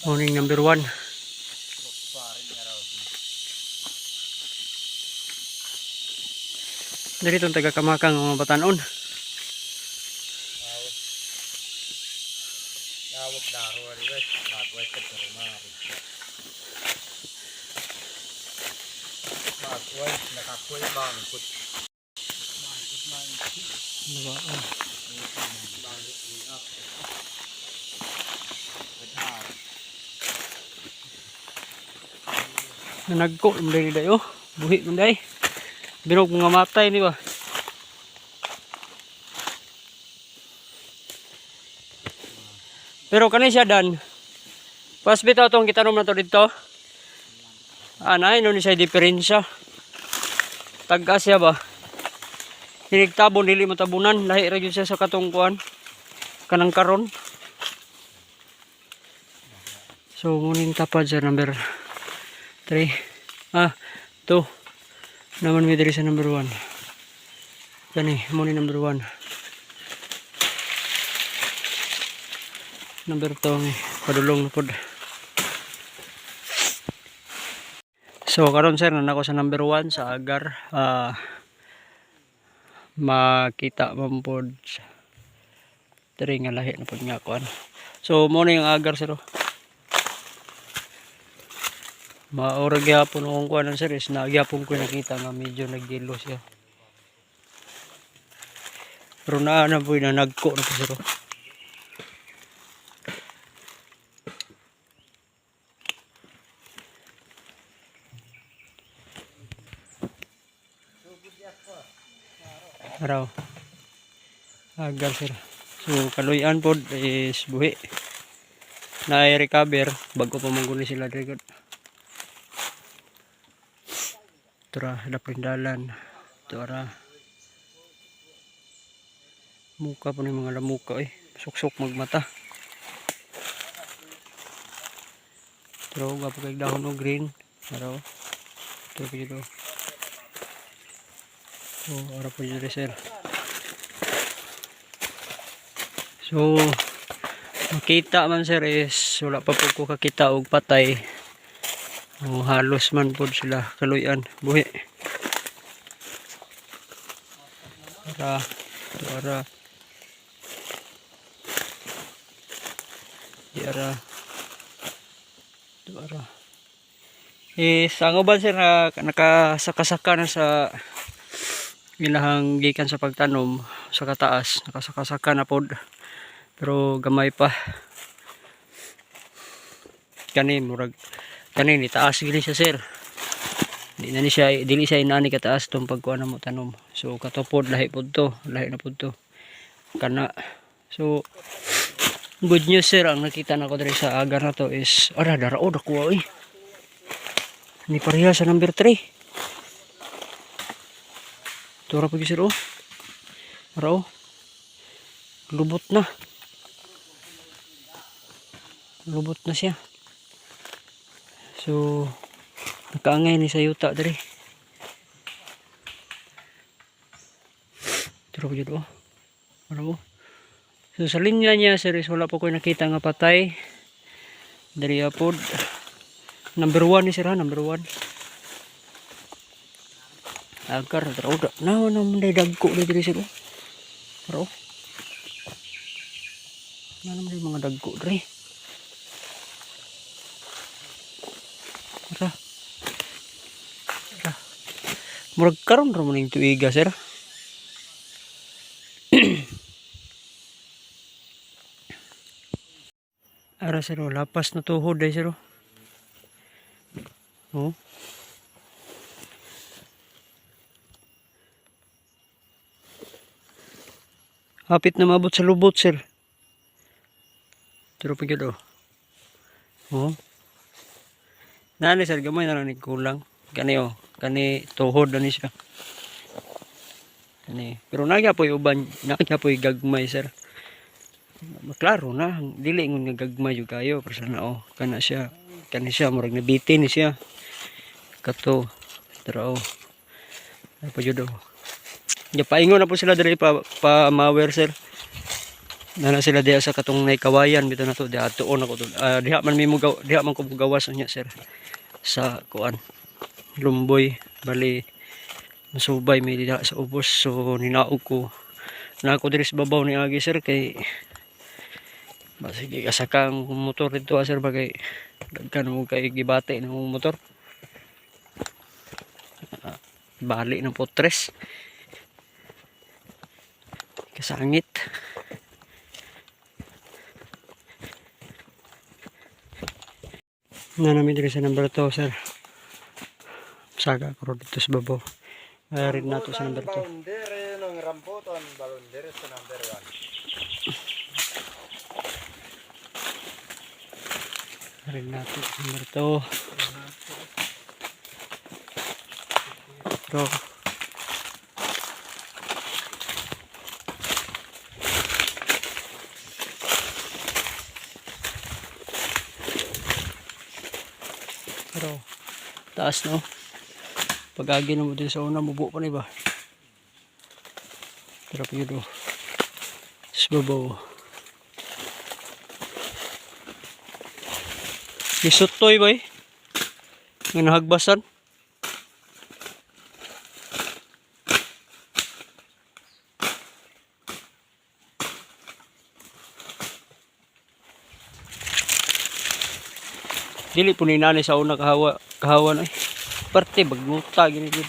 Morning number 1. Dari itong taga-kamakang mga batanon. Nagko dari dayo, buhi manday. Binog mga matay ni ba. Pero kani siya dan. Pas bitaw tong kita na to dito. Anay no ni siya diferensya. Tagka siya ba. Hinigtabon dili matabunan, lahi ra gyud siya sa katungkuan. Kanang karon. So muning tapad sa number 3. 2. Naman may diri sa number 1. Kani muning number 1. Number 2 padulong na pod. So karon sir na ako sa number 1 sa agar makita man pod diri nga lahi na pod nga kuan. So mo na yung agar sir. Maura gyapon akong kuan sir is nagyapon ko nakita nga medyo naggilo siya. Pero na po na nagko na po sir. Araw. Agar sir. So kaluyan pod is buhi. Na recover bago pa mangguni sila diri. Tura dapindalan. Tura. Muka po ni mga lamuka suksok magmata. Tura gapo kay dahon o green. Araw. Tura dito. So, ara po dito sir. So, makita man sir is wala pa po ko kakita og patay. Halos man po sila kaluyan buhi. Ara sango ba sir na nakasaka-saka na sa ilahang gikan sa pagtanom sa kataas, nakasaka-saka na pod pero gamay pa kani murag kani ni taas gili siya sir. Dili siya inani kataas tong pagkuan mo tanom. So katupod lahi pod to, lahi na pod to. Kana. So good news sir ang nakita nako diri sa agar na to is daraod ako ni pareha sa number 3. Tura pagi sir Araw. Lubot na. Lubot na siya. So nakaangay ni sa yuta diri. Tura pagi Araw. So sa linya niya sir is wala po ko nakita nga patay. Diri apod. Number 1 ni sir number 1. Agar taraw na manday dagko diri sir. Araw. Na naman mga dagko diri. Murag karon ra man ning tuiga sir. Ara sir lapas na tuhod ay sir. Hapit na mabot sa lubot sir. Pero pagid nani sir gamay na lang ni kulang. Kani tuhod na ni siya. Pero nagya po uban, nagya po gagmay sir. Maklaro na, dili ngon nga gagmay jud kayo pero sana kana siya murag nabitin ni siya. Kato pero pa jud. Ya paingon na po sila diri pa mawer sir. Nana sila diha sa katong nay kawayan bitaw na to diha tuon ako to. Diha man diha man ko gawas niya sir. Sa kuan Lumboy bali masubay may diha sa ubos so ninaog ko na ako diri sa babaw ni agi sir kay sige kasaka ang motor dito sir bagay dagkan mo kay gibate ng motor. Bali ng potres kasangit. Na namin diri sa number 2 sir. Saga ko dito sa babaw. Rin nato sa number 2. Balondere ng rambutan, balondere sa number 1. Rin nato sa number 2. Ito. Pero taas no. Pag-agi na mo din sa una, mubo pa na iba. Pero yun o. Sa babaw. Isutoy ba eh? Nga nahagbasan. Dili po ni nanay sa una kahawa na eh. Parte bagnuta gini gid.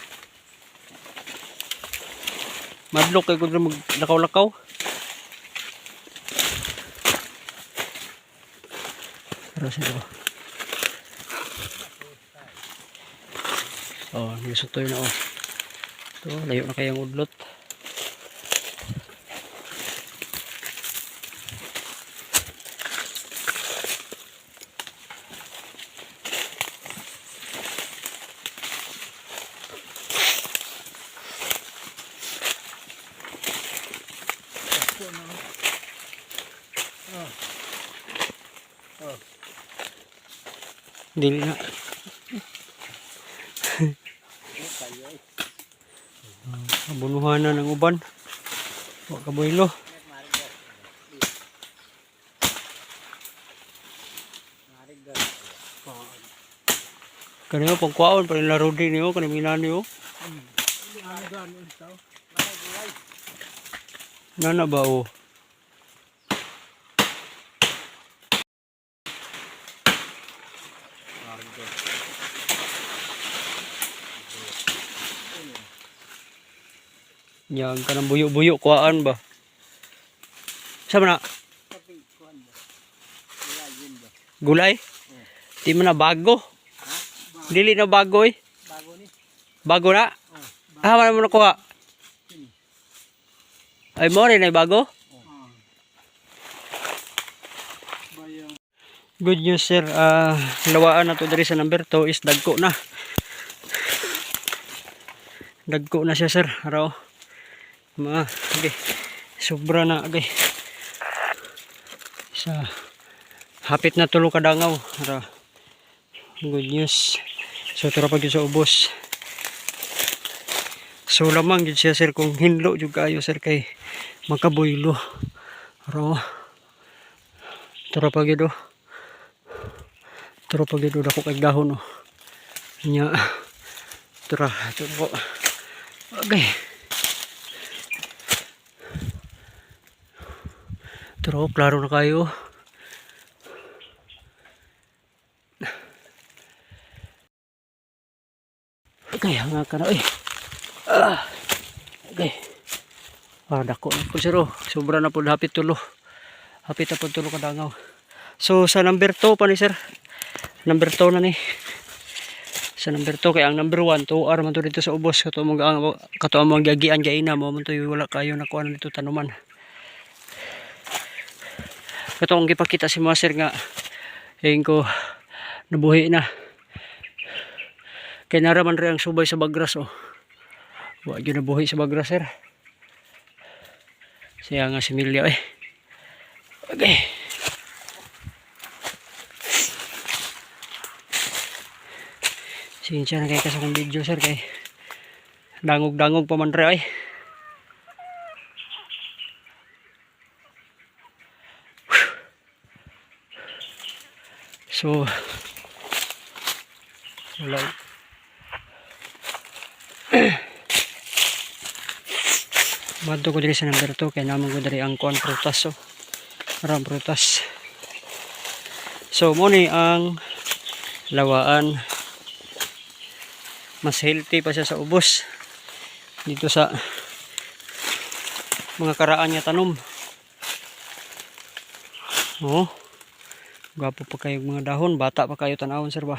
Madlok kay kun maglakaw-lakaw. Pero sino? Oh, nisutoy na oh. To, layo na kayang udlot. Dili na. Abunuhan na ng uban. Wa kaboylo. Kaniyo pang kwaon pa laro din niyo kani minani yo. Nana ba o? Yang kanang buyo-buyo kuaan ba? Sama na? Gulay? Di man na bago. Dili na bago eh. Bago ni. Bago na? Wala mo na kuha. Ay mo rin ay bago? Good news sir. Lawaan na to diri sa number 2 is dagko na. Dagko na siya sir. Araw. Okay. Sobra na okay. Sa hapit na tulo ka dangaw. Good news. So tara pag sa ubos. So lamang gid siya sir kung hinlo jud kayo sir kay makaboylo. Tara pag gid Tara pag gid dako kay dahon oh. Nya. Tara ko. Okay. Tara, klaro na kayo. Okay, hanga ka na. Okay. Dako na po sir. Sobra na po. Hapit tulo. Hapit na po tulo kadangaw. So, sa number 2 pa ni sir. Number 2 na ni. Sa number 2. Kaya ang number 1, 2R man to dito sa ubos. Kato among gagian gaina mo. Man to wala kayo nakuha na dito tanuman. Kato ang gipakita si mga sir nga. Hingin ko nabuhi na. Kaya naraman rin ang subay sa bagras oh. Huwag yun nabuhi sa bagras sir. Siya nga si Milya eh. Okay. Sinsya na kayo kasakong video sir kay dangog-dangog pa man rin eh. So wala. Madto ko diri sa number 2 kay naman ko diri ang kuan prutas. So maraming prutas. So mo ni ang lawaan, mas healthy pa siya sa ubos dito sa mga karaan niya tanom. Oh, gwapo pa kayo mga dahon, bata pa kayo tanawon sir ba.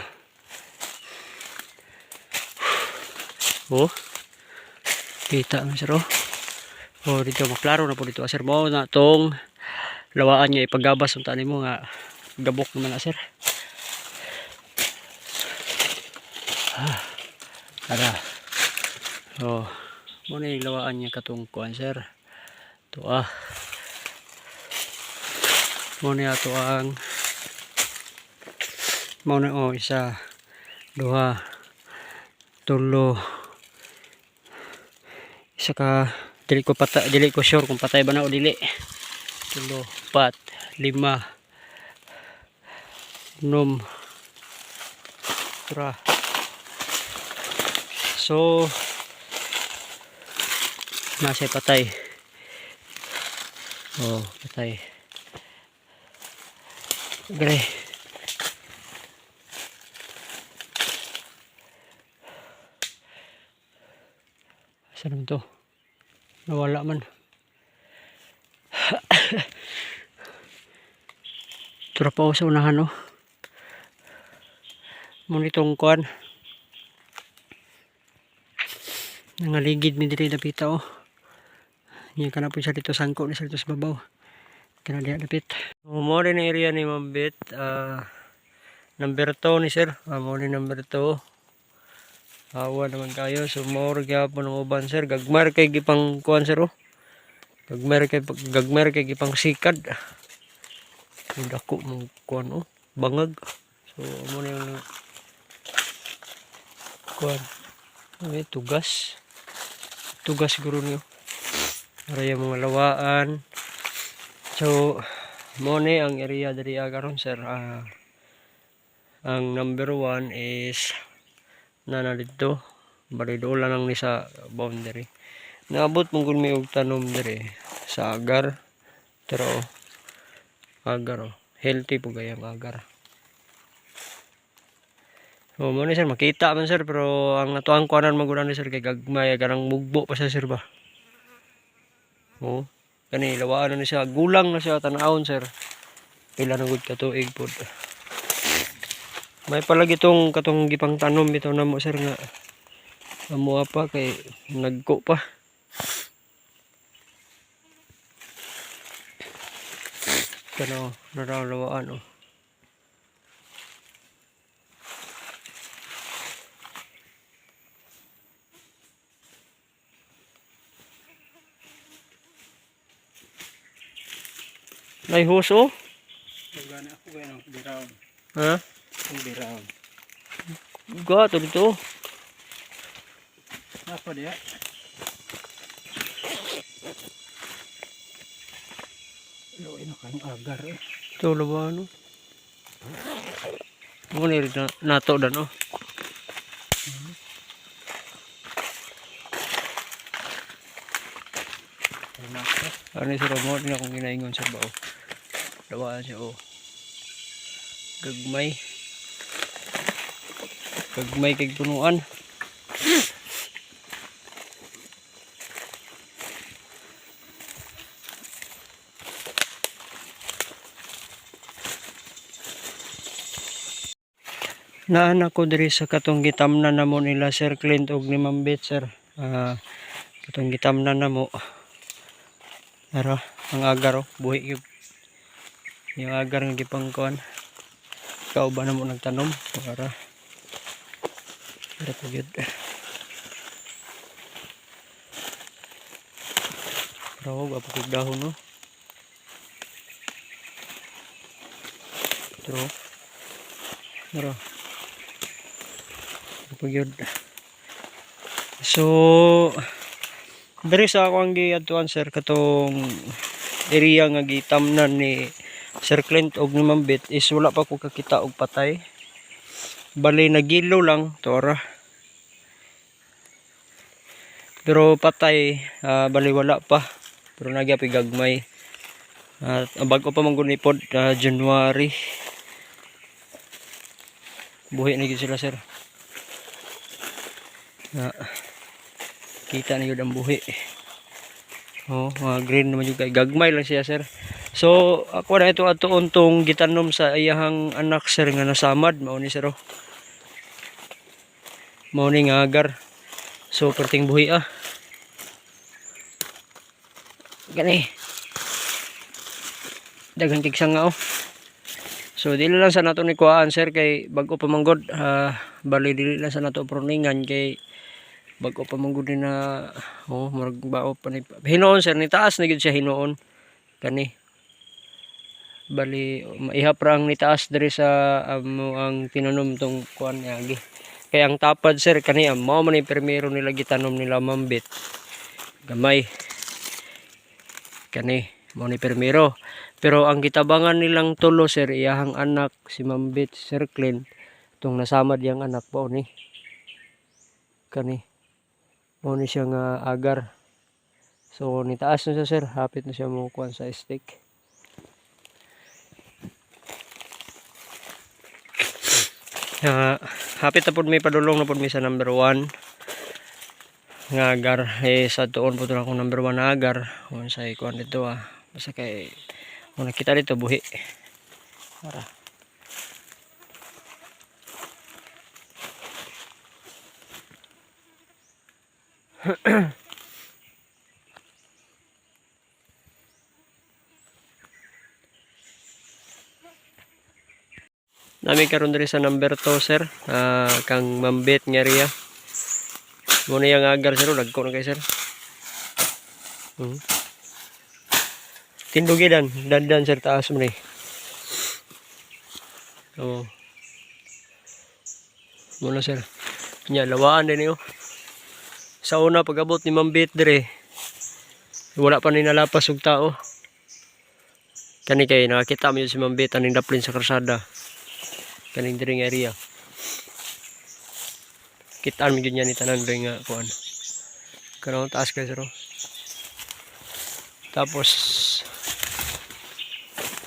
Oh, kita mo sir. Oh, dito maklaro na po dito sir mo na tong lawaan niya ipagabas ang tanim mo nga gabok naman na sir. Tara. Oh, muna yung lawaan niya katong kuan sir. Ito muna ito ang muna isa, duha, tulo, isa ka dili ko sure kung patay ba na o dili. Tulo, 4, 5, 6, tara. So nasa patay. Oh, patay. Gre. Saan to? Nawala man. Tura pa ako sa unahan, oh. Munitong kuan. Nangaligid mi diri dapita, oh. Yan ka na po siya dito sangko ni sa dito sa babaw. Kana diha dapit. Mo rin ang area ni Mambit. Number 2 ni sir. Mo rin number 2. Awa naman kayo. So more gyapon ng uban sir. Gagmar kay gipang kuan sir, oh. Gagmar kay gipang sikad. Dako mong kuan, oh. Bangag. So mo rin yung kuan. Ay, tugas siguro niyo. Para yung mga lawaan. So mo ni ang area diri karon sir. Ang number 1 is nana dito. Bali doon lang ni sa boundary. Naabot mong kun may og tanom diri sa agar. Pero agar, oh. Healthy po gayang agar. So mo ni sir makita man sir, pero ang natuang kuanan magunan ni sir kay gagmay garang mugbo pa siya sir ba. Oh, kani lawaan na siya, gulang na siya tan-awon sir. Pila na gud ka tuig pod. May palagi itong katong gipang tanom bitaw na mo sir nga amo pa kay nagko pa. Kana narawaan, oh. Nay huso? Gana ako gano biraw. Ha? Ang biraw. Gato dito. Apa dia? Lo ino kan agar, eh. Ito lawaan, oh. Mo ni nato dan, oh. Ano sir mo din akong ginaingon sa bao. Lawaan siya, oh. Gagmay kay punuan. Naan ako diri sa katong gitamnan namo nila Sir Clint og ni Mambit sir. Katong gitamnan namo. Pero ang agar, oh, buhi gyud. Yung agar nga gipangkuan. Ikaw ba namo nagtanom para po gyud. Pero ba pud dahon, no. Pero pagyod. So diri sa ako ang giadtuan sir katong area nga gitamnan ni Sir Clint og ni Mambit is wala pa ko kakita og patay. Bali nagilo lang tora. Pero patay bali wala pa. Pero nagyapi gagmay. At bago pa man gud ni pod January. Buhi na gid sila sir. Kita na yun ang buhi. Oh, green naman yung kay gagmay lang siya sir. So ako na ito atuon tong gitanom sa iyahang anak sir nga nasamad mao ni sir. Mao ni nga agar. So perting buhi Gani. Daghang kigsang nga So dili lang sa nato ni kuhaan sir kay bago pa manggod bali dili lang sa nato pruningan kay bago pa manggod na murag bao pa ni hinoon sir ni taas na gid siya hinoon kani bali maihap ra ang ni taas diri sa ang tinanom tong kuan niya kay ang tapad sir kani mao man ni primero nila gitanom nila Mambit gamay kani mao ni primero. Pero ang gitabangan nilang tulo sir iyahang anak si Mambit Sir Clint tong nasamad yang anak po ni kani mao ni siya nga agar. So nitaas na siya sir, hapit na siya mo kuan sa stick. Hapit na po may padulong na po may sa number 1 nga agar sa tuon po ito akong number 1 na agar kung sa kuan dito basta kay kung nakita dito buhi para nami karon diri sa number 2 sir kang Mambit nga riya muna yung agar sir dagko na kay sir tindugidan dandan sir taas mo ni muna sir nya lawaan din niyo sa una pag-abot ni Mambit dire wala pa ni nalapas og tao kani kay nakakita mo si Mambit aning daplin sa karsada kaning diri nga area kitaan mo yun yan ni tanan ba nga kuan kanang taas kay sir tapos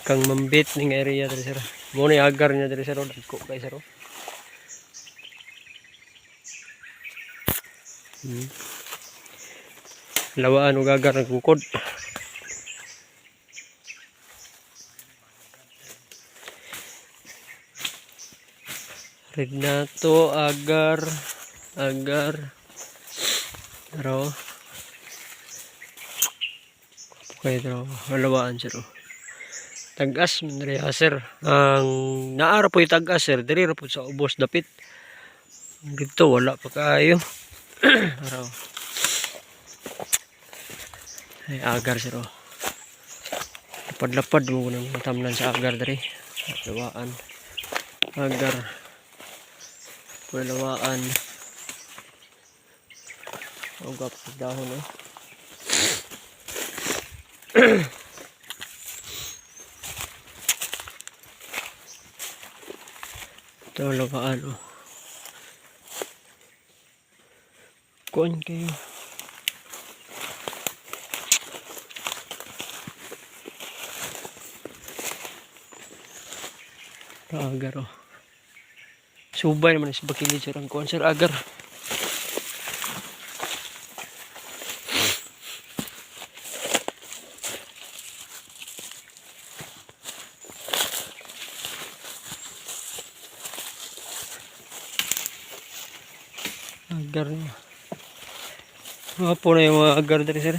kang Mambit ning area diri sir mo ni agar niya diri sir dagko kay sir lawaan og agar nagkukod Renato agar pero okay pero lawaan sir tagas diri sir ang naara po tagas sir diri ra po sa ubos dapit dito wala pa kayo araw ay agar sir lapad-lapad mo nang matamnan sa agar diri lawaan agar lawaan ugap dahon ito lawaan kuan kayo agar subay naman sa bakilid sir ang kuan sir agar niya po na yung mga agar dali sir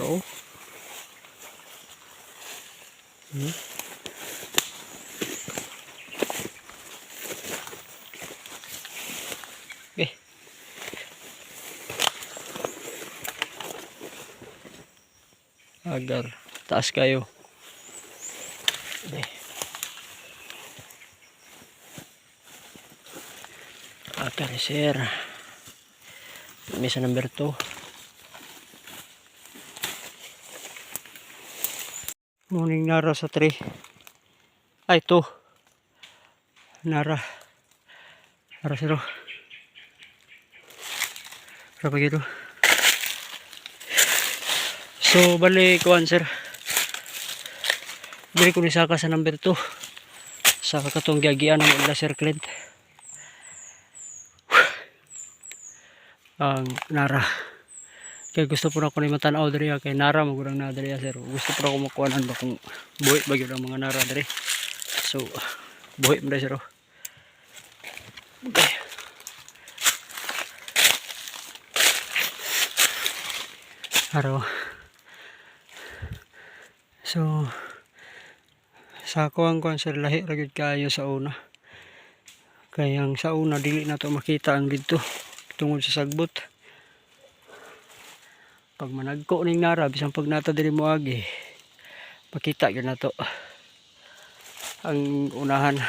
oo okay agar taas kayo okay agar sir may sa number 2 Morning nara sa 3. Ay, 2. Nara. Nara siro. Nara pa gito. So, bali kuan sir. Dili ko ni saka sa number 2. Sa katong giagian ng ila Sir Clint. Ang nara. Kaya gusto po na ko ni matanaw diri kay nara magurang na diri sir. Gusto po na ko makuanan ba kung buhi ba gyud ang mga nara diri. So, buhi mo diri sir. Okay. Araw. So, sa kuang sir lahi ra gyud kayo sa una. Kaya ang sa una dili na to makita ang didto tungod sa sagbot. Pag managko ning nara bisan pag nata diri moagi, makita gyud nato ang unahan.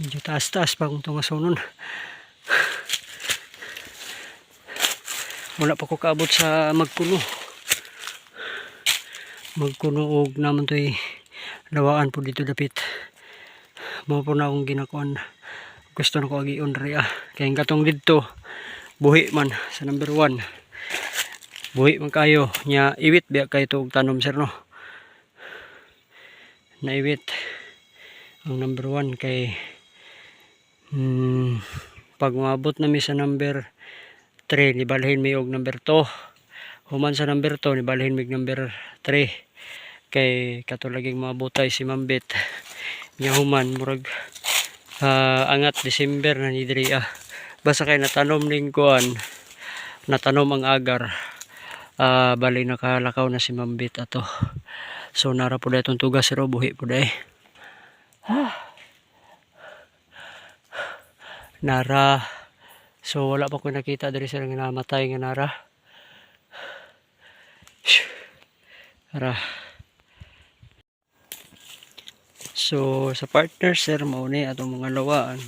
Medyo taas-taas pa kung tungasonon. Wala pa ko kaabot sa magkuno. Magkuno og naman to'y lawaan po dito dapit. Mao po na akong ginakuan. Gusto na ko agion rin kaya katong dito buhi man sa number 1. Buhi man kayo nya iwit biya kayo to tanom sir no. Naiwit ang number 1 kay pag umabot na mi sa number 3 nibalhin mi og number 2. Human sa number 2 nibalhin mi number 3. Kay katulaging mga butay si Mambit nya human murag angat December na ni diri basta kay natanom ning kuan, natanom ang agar, bali nakalakaw na si Mambit ato. So nara po daytong tugas siro buhi po day nara. So wala pa ko nakita diri sir nga namatay nga nara. Nara. So sa partner sir mao ni atong mga lawaan.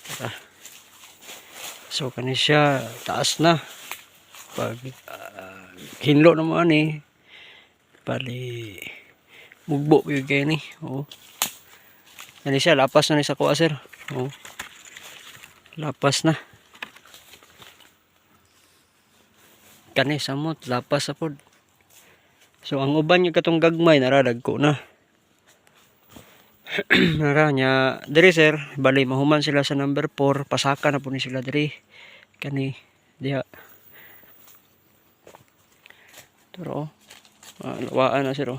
Tara. So kani siya taas na. Pag hinlo na mo ani bali mugbo gyud kay ni. Oh. Kani siya lapas na ni sa kuha sir. Oh. Lapas na. Kani samot lapas sa pod. So ang uban yung katong gagmay naradagko na. Nara nya diri sir bali mahuman sila sa number 4 pasaka na po ni sila diri kani diha. Pero lawaan na sir oh.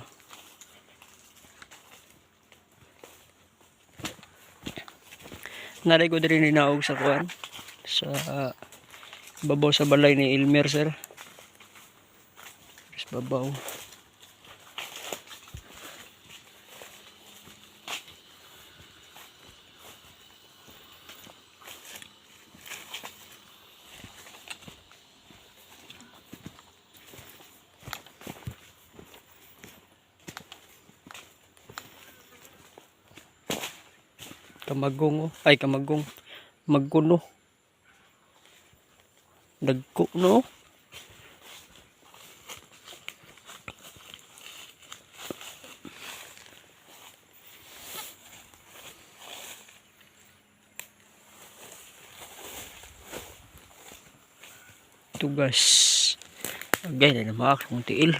Naray ko diri ni naog sa kuan sa babaw sa balay ni Elmer sir. Sa babaw. Kamagong oh. Ay kamagong. Magkuno. Dagko no. Tugas. Agay na naman akong tiil.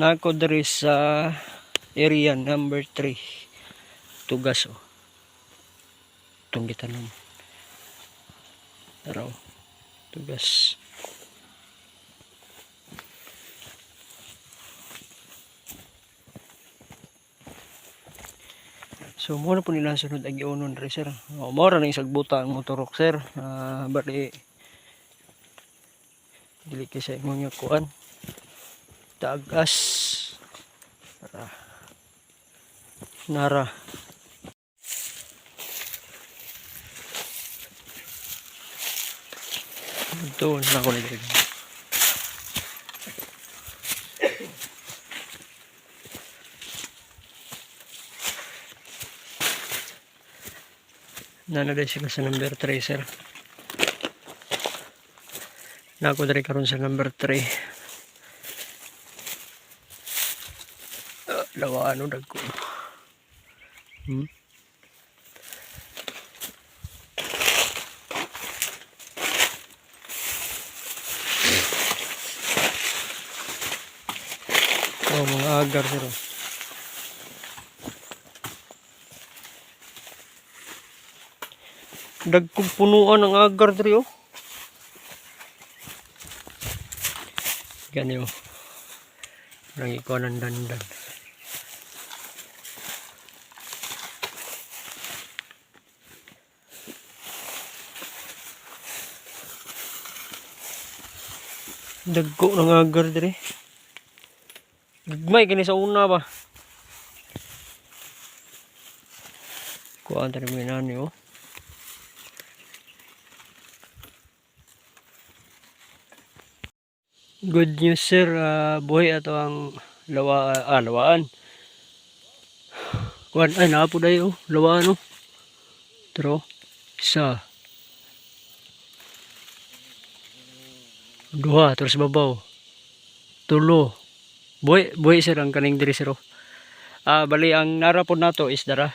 Nako diri sa area number 3. Tugas oh. Itong gitanom. Tara oh. Tugas. So muna po nila sunod agi unon diri sir. Mora na isag buta ang motorok sir. Bali dili kay sa imong kuan. Tagas. Nara. Ito na ko nilagay. Nanaday sila sa number 3 sir. Nako diri karon sa number 3. Lawa ano dagko. Oh, mga agar sir. Dagkog punuan ng agar diri oh. Gani oh. Nang ikuan ng dandan. Dagko ng agar diri. Gagmay kini sa una ba. Kuan tari mo inani oh. Good news sir, buhay ato ang lawaan. Kuan ay napo dayo lawaan oh. Tro isa. Duha terus babaw. Tulo. Buhay sir ang kaning diri sir oh. Bali ang narapod nato is dara.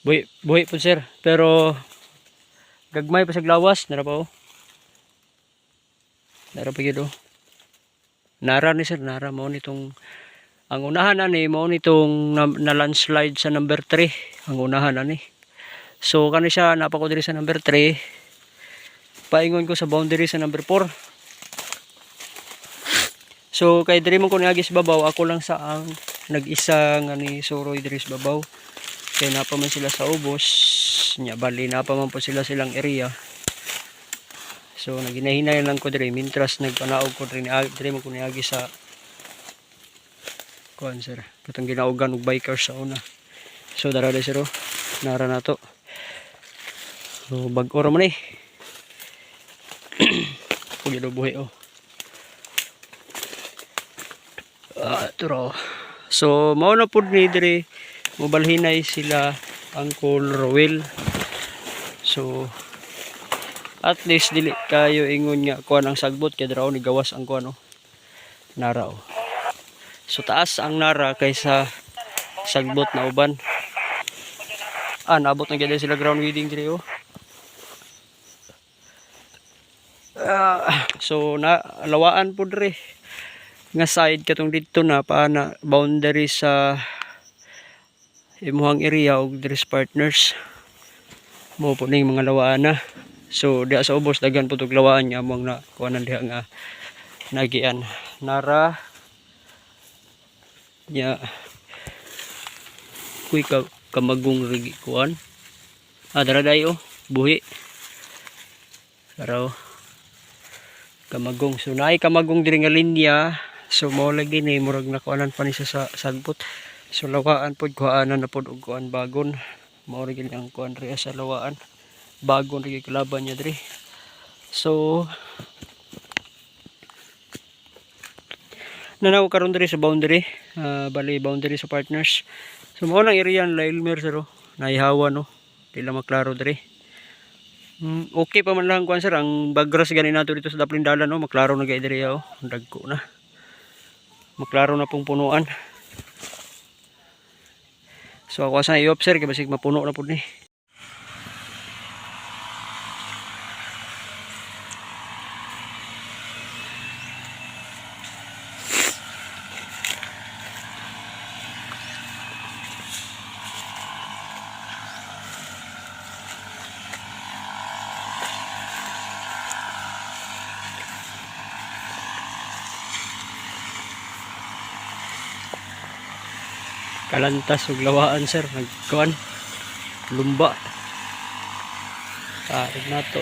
Buhay po sir, pero gagmay pa sa lawas nara pa oh. Nara pa gyud oh. Nara ni sir, nara mo nitong ang unahan ani mo nitong na landslide sa number 3, ang unahan ani. So kani siya napako diri sa number 3. Paingon ko sa boundary sa number 4. So kay diri man ko niagi sa babaw, ako lang sa ang nag-isa nga ni Suroy diri sa babaw. Kay napa man sila sa ubos, nya bali napa man po silang area. So naginahinay lang ko diri mintras nagpanaog ko diri man ko niagi sa kuan sir. Katong ginaugan og bikers sa una. So dara sir oh. Nara nato. So bag-o ra man eh. Pugido buhi oh. Turo. So mao na pud ni diri mobalhinay sila Uncle Rowell. So at least dili kayo ingon nga kuan ang sagbot kay diraw ni gawas ang kuan oh. Nara oh. So taas ang nara kaysa sagbot na uban. Naabot na gyud sila ground weeding diri oh. So na lawaan pud diri nga side katong dito na paana boundary sa imuhang area og diri partners. Mo po ning mga lawaan na. So diha sa ubos daghan pud og lawaan nya among na kuanan diha nga nagian nara nya kuy kamagong rigi kuan. Dara dayo buhi. Pero kamagong so naay kamagong diri nga linya. So mo lagi ni murag nakuanan pa ni sa sagbot. So lawaan pod kuanan na pod og kuan bagon. Mao rin ang kuan ri sa lawaan. Bagon rin kalaban niya diri. So nanaw karon diri sa boundary. Bali boundary sa partners. So mao nang area ng Lailmer sir oh. Naihawa no. Dili maklaro diri. Okay pa man lang kuan sir ang bagras gani nato dito sa Daplindalan no. Maklaro na gay diri oh. Dagko na. Maklaro na pong punuan. So ako sa i-observe kay basig mapuno na pud ni. Kalantas ug lawaan sir nagkuan lumba nato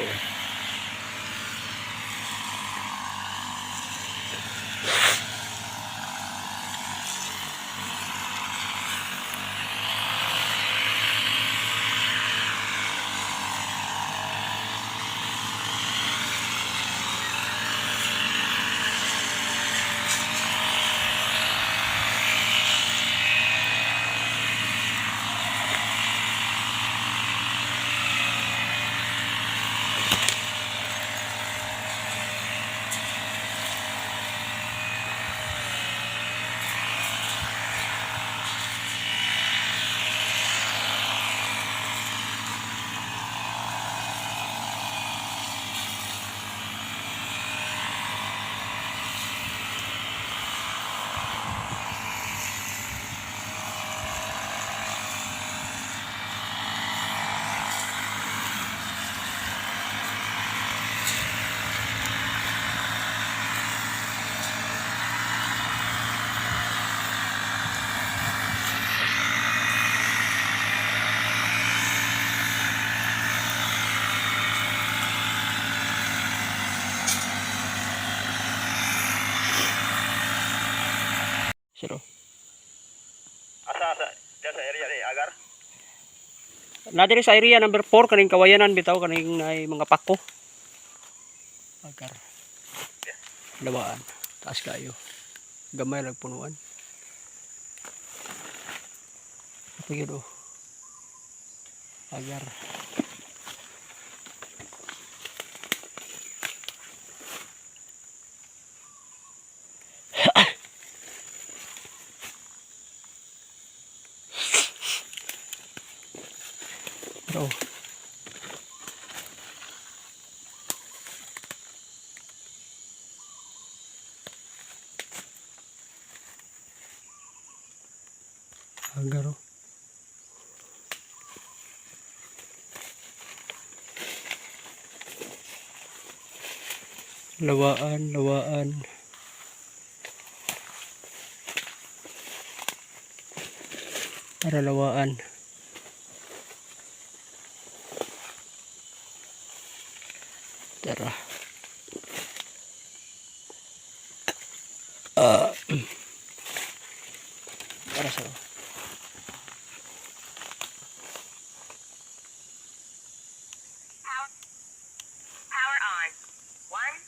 Sir. Oh. Asa diyan sa area ni Agar. Na diri sa area number 4 kaning kawayanan bitaw kaning ay mga pako. Agar. Lawaan. Taas kayo. Gamay lang punuan. Apa yun oh. Agar. Oh. Agar oh. Lawaan, lawaan. Para lawaan. Tara. Para sa Power on. 1.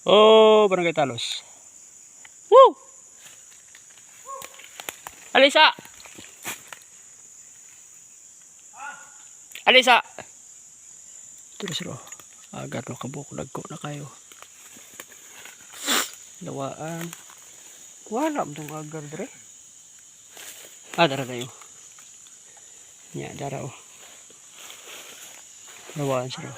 Oh, barangay Talos. Woo! Alisa! Alisa! Terus ro. Agar no kabuklag ko na kayo. Lawaan. Wala mo itong agar dre. Dara tayo. Nya, dara oh. Lawaan sila.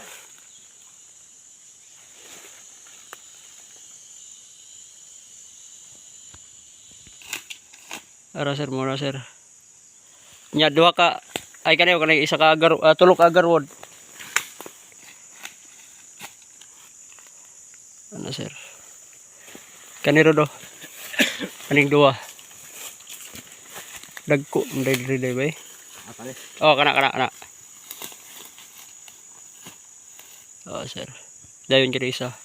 Ara sir, muna sir. Nya, dua ka. Ay kanayo kanay isa ka agar, tulok agar wod. Ano sir? Kaniro do. Kaning dua. Dagko dai bay. Apa deh? Oh, kana. Oh, sir. Dayon kini isa.